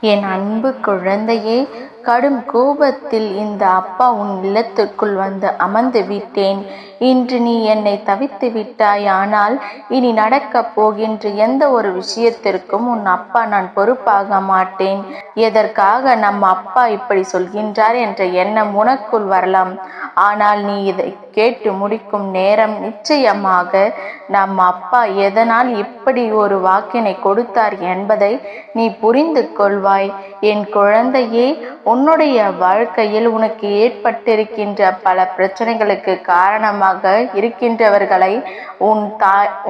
என் அன்பு குழந்தையே, கடும் கோபத்தில் இந்த அப்பா உன் இல்லத்திற்குள் வந்து அமர்ந்து விட்டேன். இன்று நீ என்னை தவித்து விட்டாய். ஆனால் இனி நடக்கப் போகின்ற எந்த ஒரு விஷயத்திற்கும் உன் அப்பா நான் பொறுப்பாக மாட்டேன். எதற்காக நம்ம அப்பா இப்படி சொல்கின்றார் என்ற எண்ணம் உனக்குள் வரலாம். ஆனால் நீ இதை கேட்டு முடிக்கும் நேரம் நிச்சயமாக நம் அப்பா எதனால் இப்படி ஒரு வாக்கினை கொடுத்தார் என்பதை நீ புரிந்து கொள்வாய். என் குழந்தையே, உன்னுடைய வாழ்க்கையில் உனக்கு ஏற்பட்டிருக்கின்ற பல பிரச்சனைகளுக்கு காரணமாக இருக்கின்றவர்களை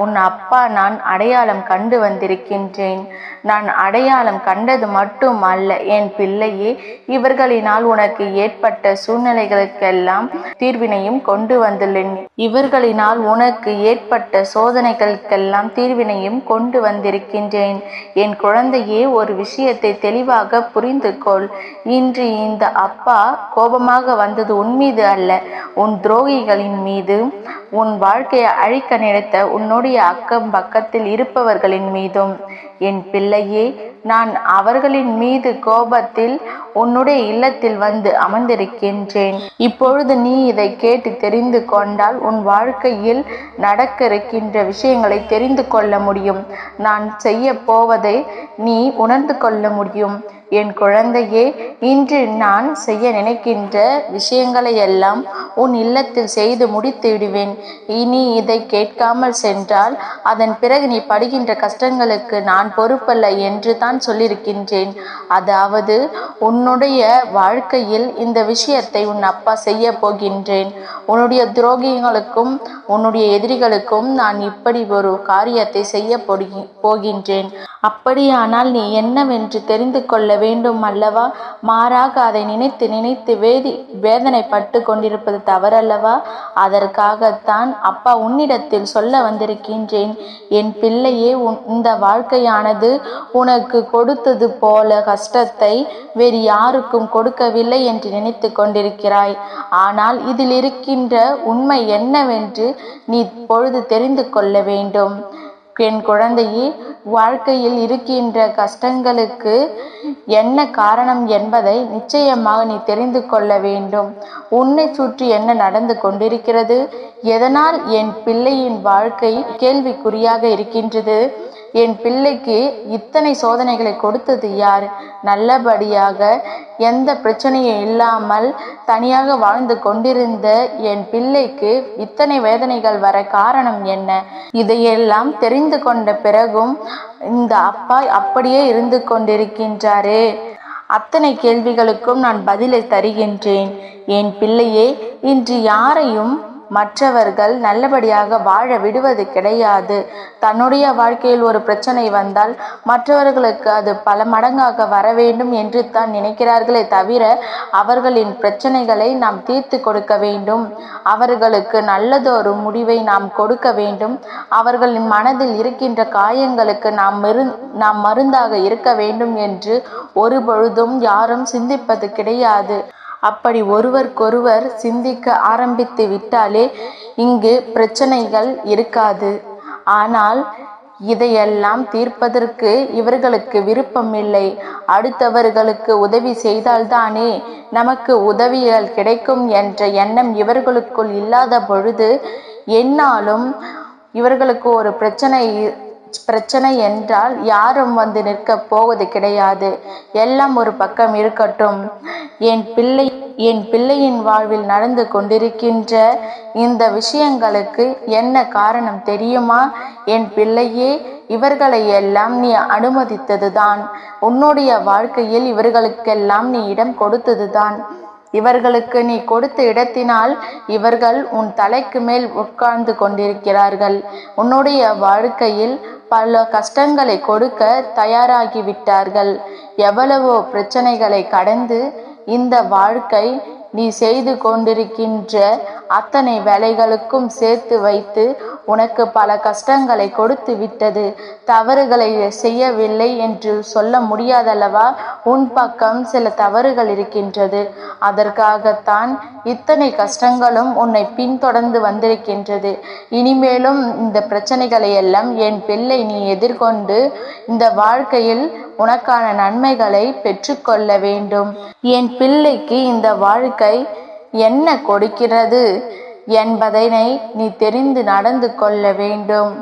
உன் அப்பா நான் அடையாளம் கண்டு வந்திருக்கின்றேன். நான் அடையாளம் கண்டது மட்டும் அல்ல என் பிள்ளையே, இவர்களினால் உனக்கு ஏற்பட்ட சூழ்நிலைகளுக்கெல்லாம் தீர்வினையும் கொண்டு வந்துள்ளேன். இவர்களினால் உனக்கு ஏற்பட்ட சோதனைகளுக்கெல்லாம் தீர்வினையும் கொண்டு வந்திருக்கின்றேன். என் குழந்தையே, ஒரு விஷயத்தை தெளிவாக புரிந்து கொள். இன்று இந்த அப்பா கோபமாக வந்தது உன் மீது அல்ல, உன் துரோகிகளின் மீது, உன் வாழ்க்கையை அழிக்க நினைத்த உன்னுடைய அக்கம் பக்கத்தில் இருப்பவர்களின் மீதும். என் பிள்ளையே, நான் அவர்களின் மீது கோபத்தில் உன்னுடைய இல்லத்தில் வந்து அமர்ந்திருக்கின்றேன். இப்பொழுது நீ இதை கேட்டு தெரிந்து கொண்டால் உன் வாழ்க்கையில் நடக்க இருக்கின்ற விஷயங்களை தெரிந்து கொள்ள முடியும். நான் செய்ய போவதை நீ உணர்ந்து கொள்ள முடியும். என் குழந்தையே, இன்று நான் செய்ய நினைக்கின்ற விஷயங்களை எல்லாம் உன் இல்லத்தில் செய்து முடித்து விடுவேன். இனி இதை கேட்காமல் சென்றால் அதன் பிறகு நீ படுகின்ற கஷ்டங்களுக்கு நான் பொறுப்பல்ல என்று தான் சொல்லியிருக்கின்றேன். அதாவது உன்னுடைய வாழ்க்கையில் இந்த விஷயத்தை உன் அப்பா செய்ய போகின்றேன். உன்னுடைய துரோகிகளுக்கும் உன்னுடைய எதிரிகளுக்கும் நான் இப்படி ஒரு காரியத்தை செய்ய போகின்றேன். அப்படியானால் நீ என்னவென்று தெரிந்து கொள்ள வேண்டும் அல்லவா? மாறாக அதை நினைத்து நினைத்து வேதனைப்பட்டு கொண்டிருப்பது தவறல்லவா? அதற்காகத்தான் அப்பா உன்னிடத்தில் சொல்ல வந்திருக்கின்றேன். என் பிள்ளையே, இந்த வாழ்க்கையானது உனக்கு கொடுத்தது போல கஷ்டத்தை வேறு யாருக்கும் கொடுக்கவில்லை என்று நினைத்து கொண்டிருக்கிறாய். ஆனால் இதில் இருக்கின்ற உண்மை என்னவென்று நீ பொழுது தெரிந்து கொள்ள வேண்டும். என் குழந்தையே, வாழ்க்கையில் இருக்கின்ற கஷ்டங்களுக்கு என்ன காரணம் என்பதை நிச்சயமாக நீ தெரிந்து கொள்ள வேண்டும். உன்னை சுற்றி என்ன நடந்து கொண்டிருக்கிறது? எதனால் என் பிள்ளையின் வாழ்க்கை கேள்விக்குறியாக இருக்கின்றது? என் பிள்ளைக்கு இத்தனை சோதனைகளை கொடுத்தது யார்? நல்லபடியாக எந்த பிரச்சனையும் இல்லாமல் தனியாக வாழ்ந்து கொண்டிருந்த என் பிள்ளைக்கு இத்தனை வேதனைகள் வர காரணம் என்ன? இதையெல்லாம் தெரிந்து கொண்ட பிறகும் இந்த அப்பா அப்படியே இருந்து கொண்டிருக்கின்றாரே. அத்தனை கேள்விகளுக்கும் நான் பதிலை தருகின்றேன். என் பிள்ளையே, இன்று யாரையும் மற்றவர்கள் நல்லபடியாக வாழ விடுவது கிடையாது. தன்னுடைய வாழ்க்கையில் ஒரு பிரச்சனை வந்தால் மற்றவர்களுக்கு அது பல மடங்காக வர வேண்டும் என்று தான் நினைக்கிறார்களே தவிர அவர்களின் பிரச்சனைகளை நாம் தீர்த்து கொடுக்க வேண்டும். அவர்களுக்கு நல்லதொரு முடிவை நாம் கொடுக்க வேண்டும். அவர்களின் மனதில் இருக்கின்ற காயங்களுக்கு நாம் மருந்தாக இருக்க வேண்டும் என்று ஒரு பொழுதும் யாரும் சிந்திப்பது கிடையாது. அப்படி ஒருவருக்கொருவர் சிந்திக்க ஆரம்பித்து விட்டாலே இங்கு பிரச்சனைகள் இருக்காது. ஆனால் இதையெல்லாம் தீர்ப்பதற்கு இவர்களுக்கு விருப்பமில்லை. அடுத்தவர்களுக்கு உதவி செய்தால்தானே நமக்கு உதவிகள் கிடைக்கும் என்ற எண்ணம் இவர்களுக்குள் இல்லாத பொழுது என்னாலும் இவர்களுக்கு ஒரு பிரச்சனை என்றால் யாரும் வந்து நிற்க போவது கிடையாது. எல்லாம் ஒரு பக்கம் இருக்கட்டும். என் பிள்ளையின் வாழ்வில் நடந்து கொண்டிருக்கின்ற இந்த விஷயங்களுக்கு என்ன காரணம் தெரியுமா? என் பிள்ளையே, இவர்களை எல்லாம் நீ அனுமதித்ததுதான். உன்னுடைய வாழ்க்கையில் இவர்களுக்கெல்லாம் நீ இடம் கொடுத்ததுதான். இவர்களுக்கு நீ கொடுத்த இடத்தினால் இவர்கள் உன் தலைக்கு மேல் உட்கார்ந்து கொண்டிருக்கிறார்கள். உன்னுடைய வாழ்க்கையில் பல கஷ்டங்களை கொடுக்க தயாராகிவிட்டார்கள். எவ்வளவோ பிரச்சனைகளை கடந்து இந்த வாழ்க்கை நீ செய்து கொண்டிருக்கின்ற அத்தனை வேலைகளுக்கும் சேர்த்து வைத்து உனக்கு பல கஷ்டங்களை கொடுத்து விட்டது. தவறுகளை செய்யவில்லை என்று சொல்ல முடியாதல்லவா? உன் பக்கம் சில தவறுகள் இருக்கின்றது. அதற்காகத்தான் இத்தனை கஷ்டங்களும் உன்னை பின்தொடர்ந்து வந்திருக்கின்றது. இனிமேலும் இந்த பிரச்சனைகளை எல்லாம் என் பிள்ளை நீ எதிர்கொண்டு இந்த வாழ்க்கையில் உனக்கான நன்மைகளை பெற்றுக்கொள்ள வேண்டும். என் பிள்ளைக்கு இந்த வாழ்க்கை என்ன கொடுக்கிறது என்பதனை நீ தெரிந்து நடந்து கொள்ள வேண்டும்.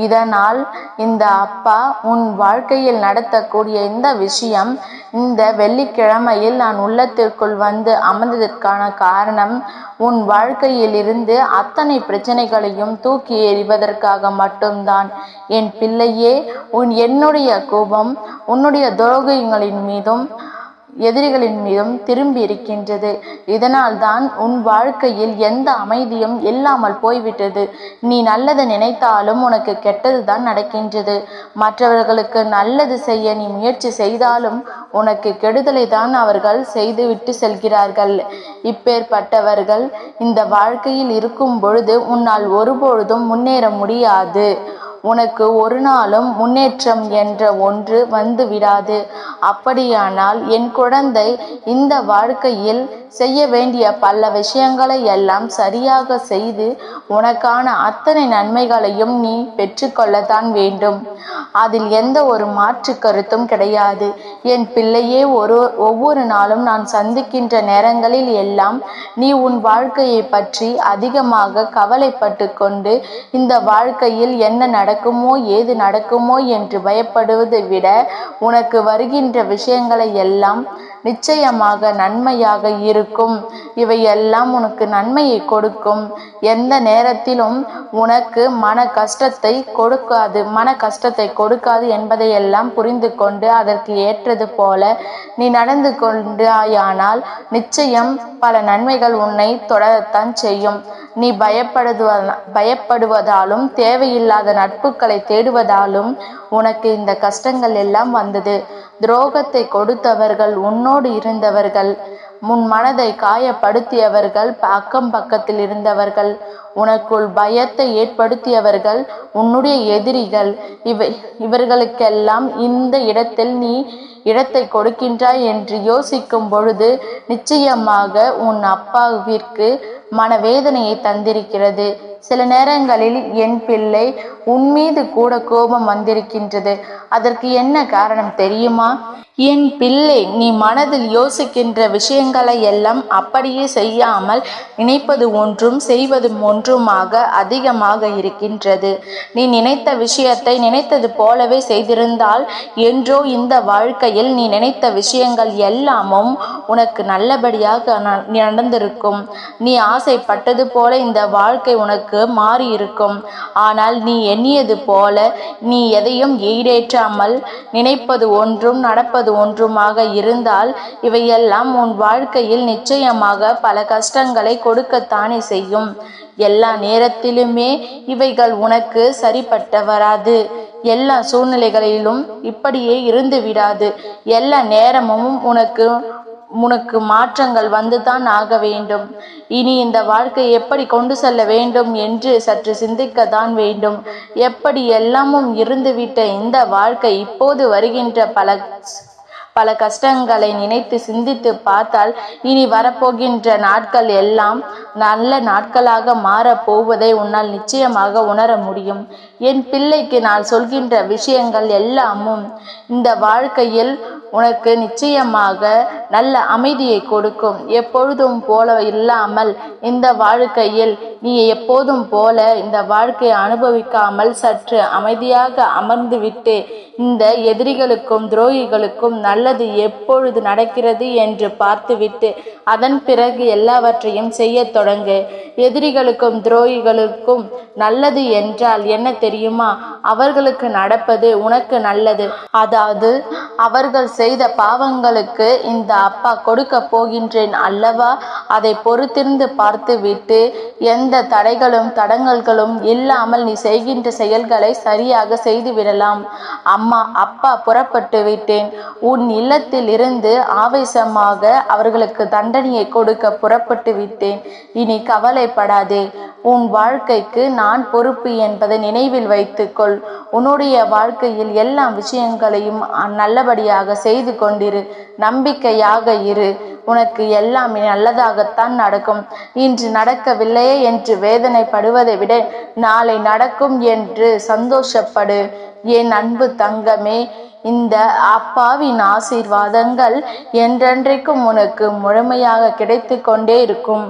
இதனால் இந்த அப்பா உன் வாழ்க்கையில் நடத்தக்கூடிய இந்த விஷயம் இந்த வெள்ளிக்கிழமையில் நான் உள்ளத்திற்குள் வந்து அமர்ந்ததற்கான காரணம் உன் வாழ்க்கையில் இருந்து அத்தனை பிரச்சனைகளையும் தூக்கி எறிவதற்காக மட்டும்தான். என் பிள்ளையே, என்னுடைய கோபம் உன்னுடைய துரோகங்களின் மீதும் எதிரிகளின் மீதும் திரும்பி இருக்கின்றது. இதனால் தான் உன் வாழ்க்கையில் எந்த அமைதியும் இல்லாமல் போய்விட்டது. நீ நல்லது நினைத்தாலும் உனக்கு கெட்டது தான் நடக்கின்றது. மற்றவர்களுக்கு நல்லது செய்ய நீ முயற்சி செய்தாலும் உனக்கு கெடுதலை தான் அவர்கள் செய்துவிட்டு செல்கிறார்கள். இப்பேற்பட்டவர்கள் இந்த வாழ்க்கையில் இருக்கும் பொழுது உன்னால் ஒருபொழுதும் முன்னேற முடியாது. உனக்கு ஒரு நாளும் முன்னேற்றம் என்ற ஒன்று வந்து விடாது. அப்படியானால் என் குழந்தை, இந்த வாழ்க்கையில் செய்ய வேண்டிய பல விஷயங்களை எல்லாம் சரியாக செய்து உனக்கான அத்தனை நன்மைகளையும் நீ பெற்றுக்கொள்ளத்தான் வேண்டும். அதில் எந்த ஒரு மாற்று கருத்தும் கிடையாது. என் பிள்ளையே, ஒவ்வொரு நாளும் நான் சந்திக்கின்ற நேரங்களில் எல்லாம் நீ உன் வாழ்க்கையை பற்றி அதிகமாக கவலைப்பட்டு கொண்டு இந்த வாழ்க்கையில் என்ன நடக்குமோ ஏது நடக்குமோ என்று பயப்படுவதை விட உனக்கு வருகின்ற விஷயங்களை எல்லாம் நிச்சயமாக நன்மையாக இருக்கும். இவையெல்லாம் உனக்கு நன்மையை கொடுக்கும். எந்த நேரத்திலும் உனக்கு மன கஷ்டத்தை கொடுக்காது என்பதையெல்லாம் புரிந்து கொண்டு அதற்கு ஏற்றது போல நீ நடந்து கொண்டாயானால் நிச்சயம் பல நன்மைகள் உன்னை தொடரத்தான் செய்யும். நீ பயப்படுவதாலும் தேவையில்லாத நட்புகளை தேடுவதாலும் உனக்கு இந்த கஷ்டங்கள் எல்லாம் வந்தது. துரோகத்தை கொடுத்தவர்கள் உன்னோடு இருந்தவர்கள், முன் மனதை காயப்படுத்தியவர்கள் அக்கம் பக்கத்தில் இருந்தவர்கள், உனக்குள் பயத்தை ஏற்படுத்தியவர்கள் உன்னுடைய எதிரிகள். இவர்களுக்கெல்லாம் இந்த இடத்தில் நீ இடத்தை கொடுக்கின்றாய் என்று யோசிக்கும் பொழுது நிச்சயமாக உன் அப்பாவிற்கு மனவேதனையை தந்திருக்கிறது. சில நேரங்களில் என் பிள்ளை உன் மீது கூட கோபம் வந்திருக்கின்றது. அதற்கு என்ன காரணம் தெரியுமா? என் பிள்ளை, நீ மனதில் யோசிக்கின்ற விஷயங்களை எல்லாம் அப்படியே செய்யாமல் நினைப்பது ஒன்றும் செய்வது ஒன்றுமாக அதிகமாக இருக்கின்றது. நீ நினைத்த விஷயத்தை நினைத்தது போலவே செய்திருந்தால் என்றோ இந்த வாழ்க்கையில் நீ நினைத்த விஷயங்கள் எல்லாமும் உனக்கு நல்லபடியாக நடந்திருக்கும். நீ ஆசைப்பட்டது போல இந்த வாழ்க்கை உனக்கு மாறி இருக்கும். ஆனால் நீ எண்ணியது போல நீ எதையும் ஈடேற்றாமல் நினைப்பது ஒன்றும் நடப்பது ஒன்றுமாக இருந்தால் இவையெல்லாம் உன் வாழ்க்கையில் நிச்சயமாக பல கஷ்டங்களை கொடுக்கத்தானே செய்யும். எல்லா நேரத்திலுமே இவைகள் உனக்கு சரிப்பட்ட வராது. எல்லா சூழ்நிலைகளிலும் இப்படியே இருந்து விடாது. எல்லா நேரமும் உனக்கு மாற்றங்கள் வந்துதான் ஆக வேண்டும். இனி இந்த வாழ்க்கை எப்படி கொண்டு செல்ல வேண்டும் என்று சற்று சிந்திக்கத்தான் வேண்டும். எப்படி எல்லாமும் இருந்துவிட்ட இந்த வாழ்க்கை இப்போது வருகின்ற பல கஷ்டங்களை நினைத்து சிந்தித்து பார்த்தால் இனி வரப்போகின்ற நாட்கள் எல்லாம் நல்ல நாட்களாக மாறப்போவதை உன்னால் நிச்சயமாக உணர முடியும். என் பிள்ளைக்கு நான் சொல்கின்ற விஷயங்கள் எல்லாமும் இந்த வாழ்க்கையில் உனக்கு நிச்சயமாக நல்ல அமைதியை கொடுக்கும். எப்பொழுதும் போல இல்லாமல் இந்த வாழ்க்கையில் நீ எப்போதும் போல இந்த வாழ்க்கையை அனுபவிக்காமல் சற்று அமைதியாக அமர்ந்துவிட்டு இந்த எதிரிகளுக்கும் துரோகிகளுக்கும் நல்லது எப்பொழுது நடக்கிறது என்று பார்த்துவிட்டு அதன் பிறகு எல்லாவற்றையும் செய்ய தொடங்கு. எதிரிகளுக்கும் துரோகிகளுக்கும் நல்லது என்றால் என்ன தெரியுமா? அவர்களுக்கு நடப்பது உனக்கு நல்லது. அதாவது அவர்கள் செய்த பாவங்களுக்கு இந்த அப்பா கொடுக்க போகின்றேன் அல்லவா, அதை பொறுத்திருந்து பார்த்து விட்டு எந்த தடைகளும் தடங்கல்களும் இல்லாமல் நீ செய்கின்ற செயல்களை சரியாக செய்து விடலாம். அப்பா புறப்பட்டு விட்டேன். உன் இல்லத்தில் இருந்து ஆவேசமாக அவர்களுக்கு தண்டனையை கொடுக்க புறப்பட்டு விட்டேன். இனி கவலைப்படாதே. உன் வாழ்க்கைக்கு நான் பொறுப்பு என்பதை நினைவில் வைத்துக்கொள். உன்னுடைய வாழ்க்கையில் எல்லா விஷயங்களையும் நல்லபடியாக செய்து கொண்டிரு. நம்பிக்கையாக இரு. உனக்கு எல்லாம் நல்லதாகத்தான் நடக்கும். இன்று நடக்கவில்லையே என்று வேதனைப்படுவதை விட நாளை நடக்கும் என்று சந்தோஷப்படு. என் அன்பு தங்கமே, இந்த அப்பாவின் ஆசீர்வாதங்கள் என்றென்றைக்கும் உனக்கு முழுமையாக கிடைத்து கொண்டே இருக்கும்.